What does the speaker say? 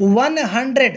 100